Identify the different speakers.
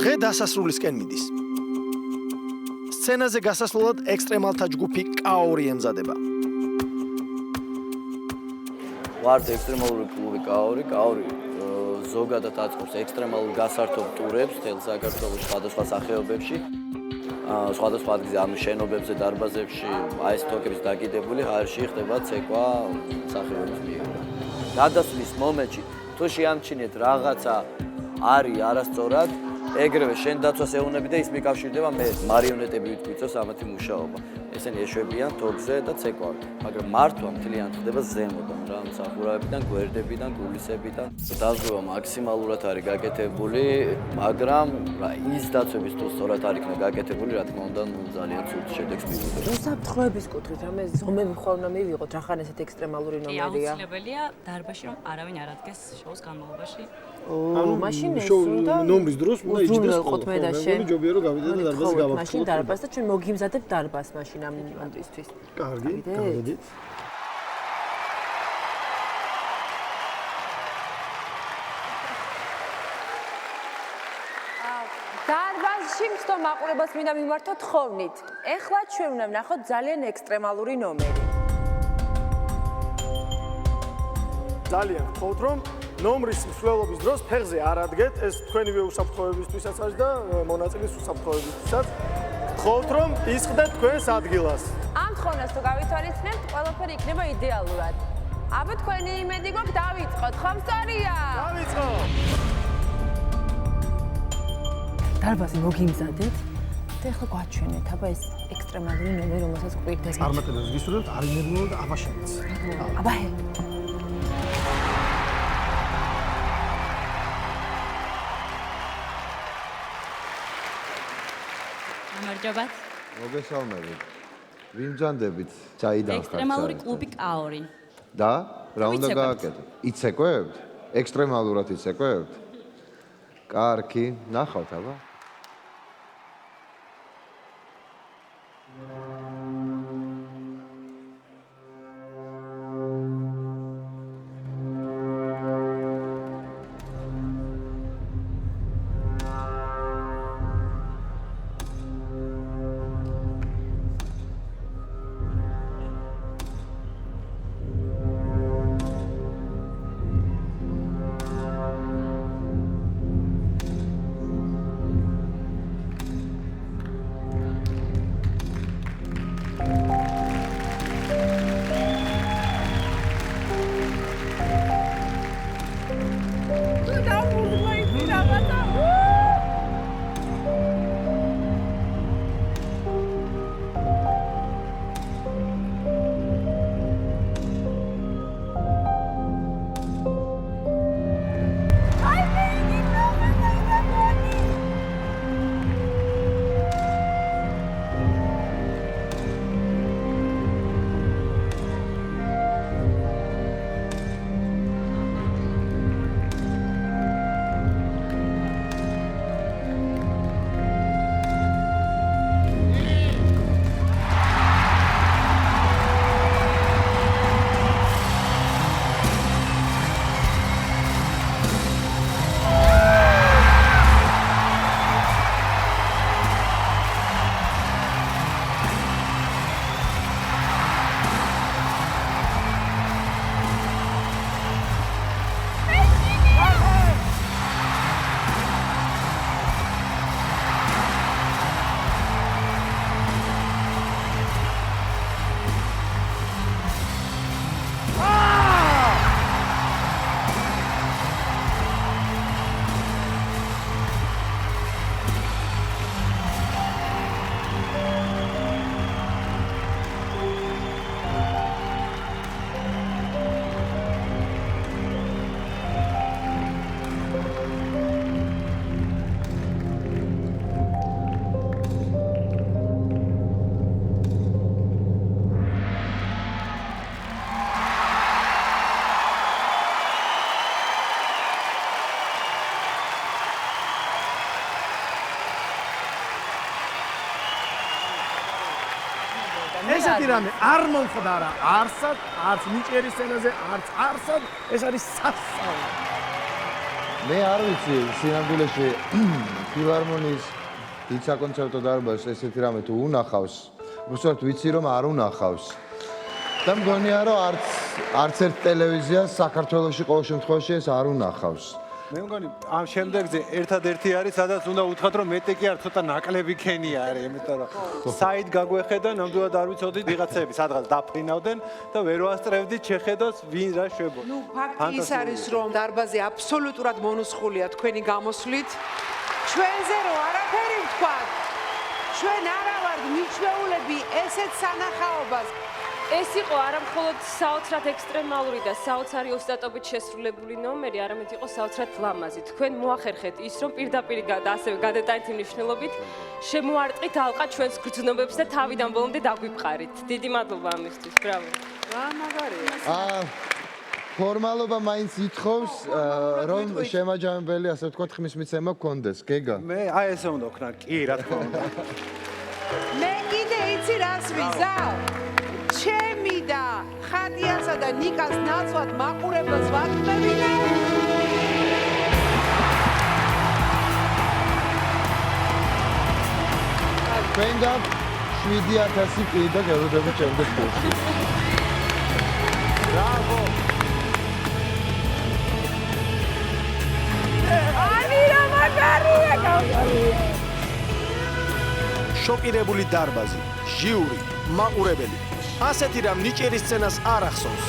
Speaker 1: დღე დასასრულისკენ მიდის. სცენაზე გასასვლელად ექსტრემალთა ჯგუფი K2 ემზადება.
Speaker 2: ვართ ექსტრემალური კლუბი K2 ზოგადად აწყობს ექსტრემალურ გასართობ ტურებს მთელ საქართველოს სხვადასხვა სახეობებში. სხვადასხვა ადგილზე ამ შენობებზე, დარბაზებში, აი ეს თოკების დაკიდებული ჰაერში ხდება ცეკვა სახეობის მიერ. გადასვლის მომენტში თუ შეამჩნიეთ რაღაცა არის არასწორად, ეგრევე შენ დაცვას ეუბნები და ის მიკავშირდება მე მარიონეტები ვიტყვიწოს ამათი მუშაობა. ესენი ეშვებიან თოკზე და ცეკვავენ, მაგრამ მართვა მთლიანად ხდება ზემოდან რა, მსახურავებიდან, გვერდებიდან, გულისებიდან. დაზღვევა მაქსიმალურად არის გაკეთებული, მაგრამ რა ის დაცვების თუ სწორად არ იქნა გაკეთებული, რა თქმა უნდა, ძალიან ცუდ შედეგს მივიღებთ.
Speaker 3: უსაფრთხოების კუთხით რამე ზომები ხარ უნდა მივიღოთ, რახან ესეთ ექსტრემალური ნომერია.
Speaker 4: აუცილებელია დარბაზში რომ არავინ არ ადგეს შოუს განმავლობაში.
Speaker 3: მაშინ ეს უნდა
Speaker 1: ნომრის დროს უნდა იჯდეს
Speaker 3: ყოთ მე და შენ.
Speaker 1: ჯობია რომ გავიდე და დარბაზი გავახსოვოთ.
Speaker 3: მაშინ დარბაზს და ჩვენ მოგიმზადებ დარბაზს მაშინ ამისთვის.
Speaker 1: კარგი, გავედით.
Speaker 3: დარბაზში მსტომ მაყურებელს მინდა მიმართოთ თხოვნით. ეხლა ჩვენ უნდა ვნახოთ ძალიან ექსტრემალური ნომერი.
Speaker 1: ძალიან გთხოვთ რომ ნომრის მსვლელობის დროს ფეხზე არ ადგეთ, ეს თქვენივე უსაფრთხოებისთვისაც არის და მონაწილის უსაფრთხოებისთვისაც. გთხოვთ რომ ისხდეთ თქვენს ადგილას.
Speaker 3: ამ თხოვნას თუ გავითვალისწინებთ, ყველაფერი იქნება იდეალურად. აბა თქვენი იმედი გვაქვს დავიწყოთ, ხომ სწორია?
Speaker 1: დავიწყოთ.
Speaker 3: დარბაზი მოგიმზადეთ და ეხლა გვაჩვენეთ, აბა ეს ექსტრემალური ნომერი, რომელსაც გვირდება.
Speaker 1: წარმატებებს გისურვებთ, არ იმედნიეროთ აბაშენიც.
Speaker 3: აბა
Speaker 4: გამარჯობათ.
Speaker 5: მოგესალმებით. ვიმძანდებით საიდან ხართ?
Speaker 4: ექსტრემალური კლუბი K2.
Speaker 5: და რა უნდა
Speaker 4: ვიცეკვებთ.
Speaker 5: გააკეთოთ? იცეკვებთ? ექსტრემალურად იცეკვებთ? კარგი, ნახავთ აბა.
Speaker 1: ესეთი რამე არ მომხდარა არსად, არც ნიჭიერის სცენაზე, არც არსად, ეს არის სასწაული.
Speaker 5: მე არ ვიცი სინამდვილეში ფილარმონიის დიდ საკონცერტო დარბაზს ესეთი რამე თუ უნახავს. უბრალოდ ვიცი რომ არ უნახავს. და მგონია რომ არც ერთ ტელევიზიას საქართველოში ყოველ შემთხვევაში ეს არ უნახავს.
Speaker 6: მე მგონი ამ შემდეგზე ერთადერთი არის სადაც უნდა უთხრათ რომ მეტი კი არ ცოტა ნაკლები ქენია არის იმიტომ რომ საით გაგვეხედა ნამდვილად არ ვიცოდი ვიღაცები სადღაც დაფრინავდნენ და ვერ ვასწრებდით შეხედოს ვინ რა შვებოდა.
Speaker 7: ნუ ფაქტი ის არის რომ დარბაზი აბსოლუტურად მონუსხულია თქვენი გამოსვლით ჩვენზე რო არაფერი ვთქვათ ჩვენ არა ვართ მიჩვეულები ესეთ სანახაობას
Speaker 8: ეს იყო არა მხოლოდ საოცრად ექსტრემალური და საოცარი ოსტატობით შესრულებული ნომერი, არამედ იყო საოცრად ლამაზი. თქვენ მოახერხეთ ის, რომ პირდაპირ და ასევე გადატანითი მნიშვნელობით შემოარტყით ალყა ჩვენს გრძნობებს და თავიდან ბოლომდე დაგვიფყარით. დიდი მადლობა ამისთვის. ბრავო.
Speaker 7: რა მაგარია.
Speaker 5: ფორმალობა მაინც ითხოვს რომ შემაჯამებელი ასე ვთქვათ ხმის მიცემა გქონდეს. გეგა.
Speaker 6: მე აი ესე უნდა ვქნა, კი, რა თქმა უნდა.
Speaker 7: მე კიდე იცი რას ვიზავ? ჩემი და ხატიასა და ნიკას ნაცვლად მაყურებელს ვაკმევინე.
Speaker 5: ჩვენ გაქვთ 7000 პირი და გელოდებით შემდეგ ფილმში.
Speaker 6: ბრავო.
Speaker 3: ანი რა მაგარია გავგარია.
Speaker 1: შოკირებული დარბაზი, ჟიური, მაყურებელი. ასეთი რამ ნიჭიერი სცენას არ ახსოვს.